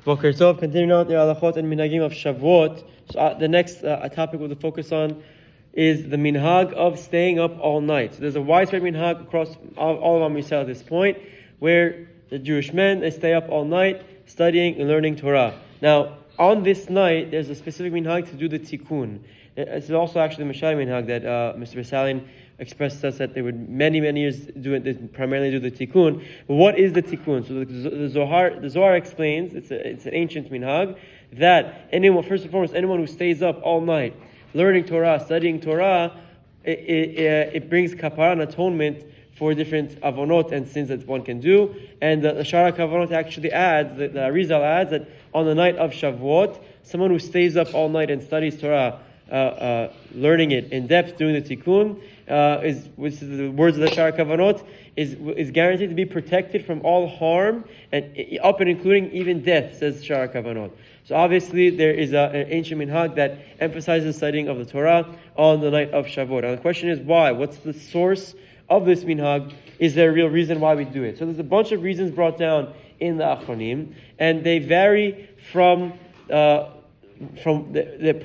Boker Tov, continuing on the Halachot and Minhagim of Shavuot. So the next topic we'll focus on is the Minhag of Staying up all night. So there's a widespread Minhag across all of Am Yisrael at this point, where the Jewish men, they stay up all night studying and learning Torah. Now, on this night, there's a specific Minhag to do the Tikkun. It's also actually the Mishari Minhag that Mr. Besalin expressed to us that they would many years primarily do the Tikkun. But what is the Tikkun? So the Zohar explains, it's an ancient minhag, that first and foremost, anyone who stays up all night learning Torah, studying Torah, it brings kapara and atonement for different avonot and sins that one can do. And the Shara Kavanot actually adds, the Arizal adds, that on the night of Shavuot, someone who stays up all night and studies Torah, learning it in depth, doing the Tikkun, which is the words of the Shara Kavanot, is guaranteed to be protected from all harm, and up and including even death, says Shara Kavanot. So obviously there is an ancient minhag that emphasizes studying of the Torah on the night of Shavuot. Now the question is why? What's the source of this minhag? Is there a real reason why we do it? So there's a bunch of reasons brought down in the Achronim, and they vary from the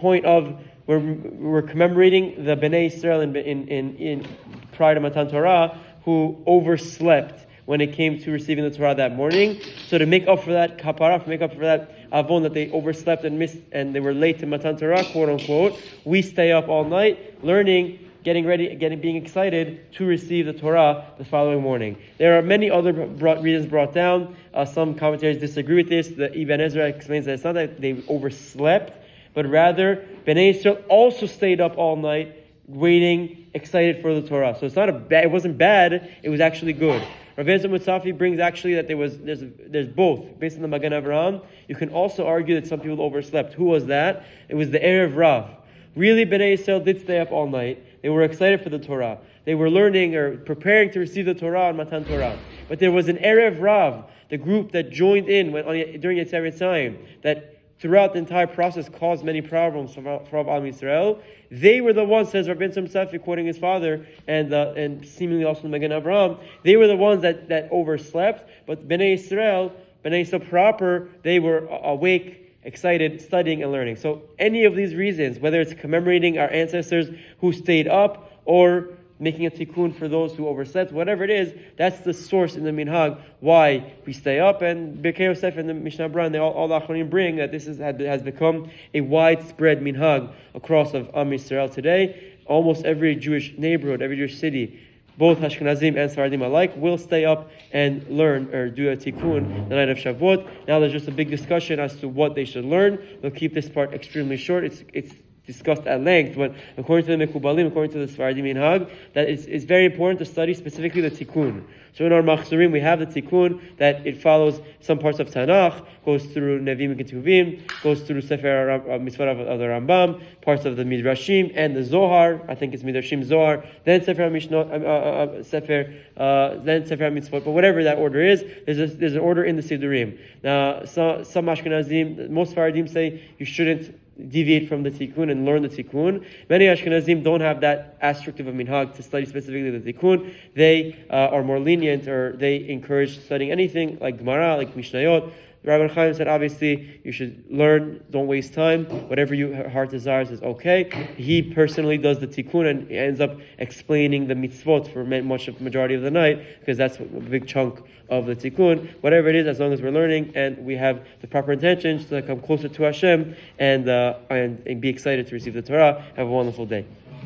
point of we're commemorating the Bnei Israel in prior to Matan Torah who overslept when it came to receiving the Torah that morning. So to make up for that kapara, to make up for that avon that they overslept and missed, and they were late to Matan Torah, quote unquote, we stay up all night learning, getting ready, being excited to receive the Torah the following morning. There are many other reasons brought down. Some commentators disagree with this. The Ibn Ezra explains that it's not that they overslept, but rather Bnei Israel also stayed up all night waiting, excited for the Torah. So it wasn't bad, it was actually good. Rav Eliezer Mutzafi brings actually that there's both. Based on the Magen Avraham, you can also argue that some people overslept. Who was that? It was the Erev Rav. Really, Bnei Israel did stay up all night. They were excited for the Torah. They were learning or preparing to receive the Torah on Matan Torah. But there was an Erev Rav, the group that joined in during Yetzer Time, that throughout the entire process caused many problems for Am Yisrael. They were the ones, says Rabbi Tzimtzafi, quoting his father, and seemingly also Magen Avraham, they were the ones that overslept, but Bnei Israel proper, they were awake, excited, studying and learning. So any of these reasons, whether it's commemorating our ancestors who stayed up or making a tikkun for those who overslept, whatever it is, that's the source in the minhag why we stay up. And Birkei Yosef and the Mishnah Berurah, all the Achronim bring that this has become a widespread minhag across of Am Yisrael today. Almost every Jewish neighborhood, every Jewish city, both Ashkenazim and Sfaradim alike, will stay up and learn or do a tikkun the night of Shavuot. Now there's just a big discussion as to what they should learn. We'll keep this part extremely short. It's discussed at length, but according to the Mekubalim, according to the Sfaradim Minhag, that it's very important to study specifically the Tikkun. So in our Machzorim, we have the Tikkun, that it follows some parts of Tanakh, goes through Nevi'im and Ketuvim, goes through Sefer Mitzvot of the Rambam, parts of the Midrashim, and the Zohar, I think it's Midrashim Zohar, then Sefer then Sefer Mitzvot, but whatever that order is, there's an order in the Sidurim. Now, some Ashkenazim, most Faradim say you shouldn't deviate from the Tikkun and learn the Tikkun. Many Ashkenazim don't have that as strict of a minhag to study specifically the Tikkun. They are more lenient, or they encourage studying anything like Gemara, like Mishnayot. Rabbi Chaim said, obviously, you should learn, don't waste time. Whatever your heart desires is okay. He personally does the tikkun and ends up explaining the mitzvot for majority of the night, because that's a big chunk of the tikkun. Whatever it is, as long as we're learning and we have the proper intentions to come closer to Hashem and be excited to receive the Torah, have a wonderful day.